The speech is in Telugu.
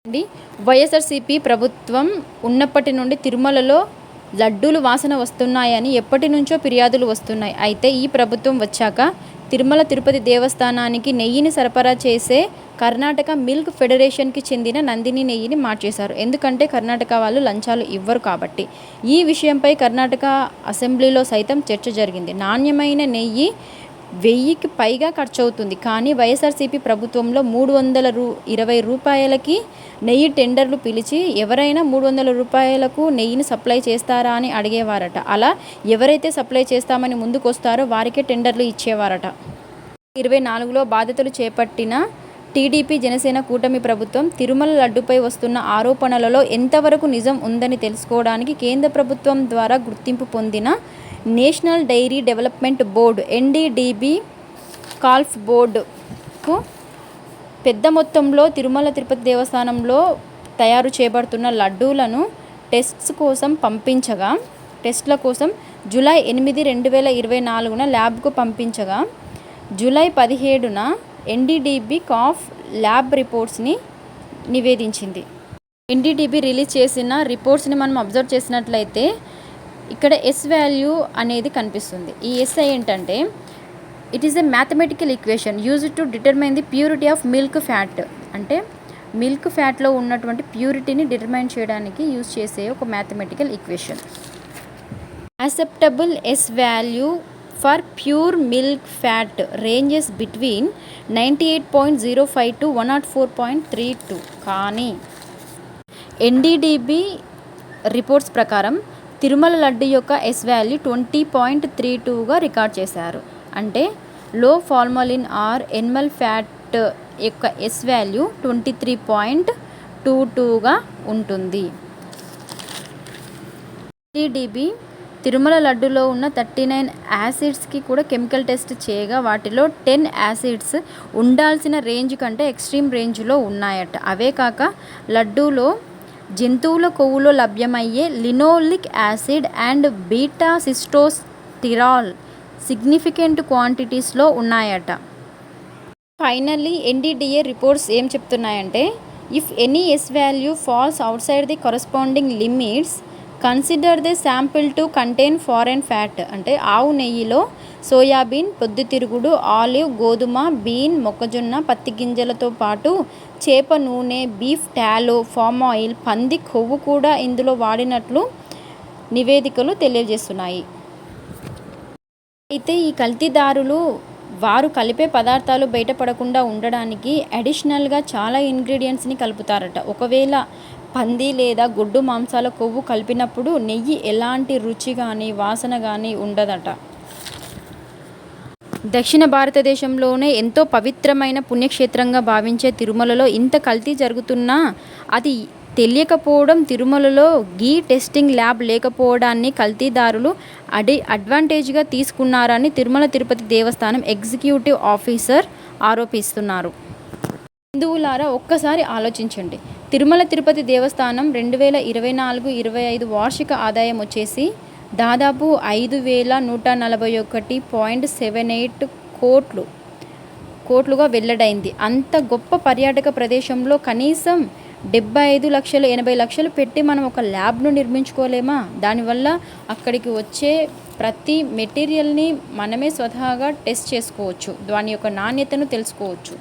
అండి వైఎస్ఆర్సీపీ ప్రభుత్వం ఉన్నప్పటి నుండి తిరుమలలో లడ్డూలు వాసన వస్తున్నాయని ఎప్పటి నుంచో ఫిర్యాదులు వస్తున్నాయి. అయితే ఈ ప్రభుత్వం వచ్చాక తిరుమల తిరుపతి దేవస్థానానికి నెయ్యిని సరఫరా చేసే కర్ణాటక మిల్క్ ఫెడరేషన్కి చెందిన నందిని నెయ్యిని మార్చేశారు. ఎందుకంటే కర్ణాటక వాళ్ళు లంచాలు ఇవ్వరు కాబట్టి. ఈ విషయంపై కర్ణాటక అసెంబ్లీలో సైతం చర్చ జరిగింది. నాణ్యమైన నెయ్యి 1000కి పైగా ఖర్చవుతుంది. కానీ వైఎస్ఆర్సీపీ ప్రభుత్వంలో 320 రూపాయలకి నెయ్యి టెండర్లు పిలిచి ఎవరైనా 300 రూపాయలకు నెయ్యిని సప్లై చేస్తారా అని అడిగేవారట. అలా ఎవరైతే సప్లై చేస్తామని ముందుకొస్తారో వారికే టెండర్లు ఇచ్చేవారట. 2024లో బాధ్యతలు చేపట్టిన టీడీపీ జనసేన కూటమి ప్రభుత్వం తిరుమల లడ్డుపై వస్తున్న ఆరోపణలలో ఎంతవరకు నిజం ఉందని తెలుసుకోవడానికి కేంద్ర ప్రభుత్వం ద్వారా గుర్తింపు పొందిన national dairy development board NDDB కాల్ఫ్ బోర్డుకు పెద్ద మొత్తంలో తిరుమల తిరుపతి దేవస్థానంలో తయారు చేయబడుతున్న లడ్డూలను టెస్ట్ల కోసం జూలై 8, 2024 ల్యాబ్కు పంపించగా జూలై 17న ఎన్డీడీబీ కాఫ్ ల్యాబ్ రిపోర్ట్స్ని నివేదించింది. ఎన్డీడీబీ రిలీజ్ చేసిన రిపోర్ట్స్ని మనం అబ్జర్వ్ చేసినట్లయితే ఇక్కడ ఎస్ వాల్యూ అనేది కనిపిస్తుంది. ఈ ఎస్ఐ ఏంటంటే it is a mathematical equation used to determine the purity of milk fat. అంటే మిల్క్ ఫ్యాట్లో ఉన్నటువంటి ప్యూరిటీని డిటర్మైన్ చేయడానికి యూజ్ చేసే ఒక mathematical equation. Acceptable S value for pure milk fat ranges between 98.05 to 104.32. కానీ ఎన్డీడీబీ రిపోర్ట్స్ ప్రకారం తిరుమల లడ్డు యొక్క ఎస్ వాల్యూ 20.32గా రికార్డ్ చేశారు. అంటే లో ఫార్మలిన్ ఆర్ ఎనిమల్ ఫ్యాట్ యొక్క ఎస్ వాల్యూ 23.22గా ఉంటుంది. ఎన్డీడీబీ తిరుమల లడ్డులో ఉన్న 39 యాసిడ్స్కి కూడా కెమికల్ టెస్ట్ చేయగా వాటిలో 10 యాసిడ్స్ ఉండాల్సిన రేంజ్ కంటే ఎక్స్ట్రీమ్ రేంజ్లో ఉన్నాయట. అవే కాక లడ్డూలో జంతువుల కొవ్వులో లభ్యమయ్యే linoleic acid and beta sitosterol significant క్వాంటిటీస్లో ఉన్నాయట. ఫైనల్లీ ఎన్డీడీఏ రిపోర్ట్స్ ఏం చెప్తున్నాయంటే if any S value falls outside the corresponding limits consider the sample to contain foreign fat. అంటే ఆవు నెయ్యిలో సోయాబీన్, పొద్దుతిరుగుడు, ఆలివ్, గోధుమ, బీన్, మొక్కజొన్న, పత్తి గింజలతో పాటు చేప నూనె, బీఫ్ టాలో, ఫామ్ ఆయిల్, పంది కొవ్వు కూడా ఇందులో వాడినట్లు నివేదికలు తెలియజేస్తున్నాయి. అయితే ఈ కల్తీదారులు వారు కలిపే పదార్థాలు బయటపడకుండా ఉండడానికి అడిషనల్గా చాలా ఇంగ్రీడియంట్స్ని కలుపుతారట. ఒకవేళ పంది లేదా గొడ్డు మాంసాల కొవ్వు కలిపినప్పుడు నెయ్యి ఎలాంటి రుచి కానీ వాసన కానీ ఉండదట. దక్షిణ భారతదేశంలోనే ఎంతో పవిత్రమైన పుణ్యక్షేత్రంగా భావించే తిరుమలలో ఇంత కల్తీ జరుగుతున్నా అది తెలియకపోవడం, తిరుమలలో గీ టెస్టింగ్ ల్యాబ్ లేకపోవడాన్ని కల్తీదారులు అడ్వాంటేజ్గా తీసుకున్నారని తిరుమల తిరుపతి దేవస్థానం ఎగ్జిక్యూటివ్ ఆఫీసర్ ఆరోపిస్తున్నారు. హిందువులారా ఒక్కసారి ఆలోచించండి. తిరుమల తిరుపతి దేవస్థానం 2024-25 వార్షిక ఆదాయం వచ్చేసి దాదాపు 5141.78 కోట్లుగా వెల్లడైంది. అంత గొప్ప పర్యాటక ప్రదేశంలో కనీసం 75-80 లక్షలు పెట్టి మనం ఒక ల్యాబ్ను నిర్మించుకోలేమా? దానివల్ల అక్కడికి వచ్చే ప్రతి మెటీరియల్ని మనమే స్వతహాగా టెస్ట్ చేసుకోవచ్చు, దాని యొక్క నాణ్యతను తెలుసుకోవచ్చు.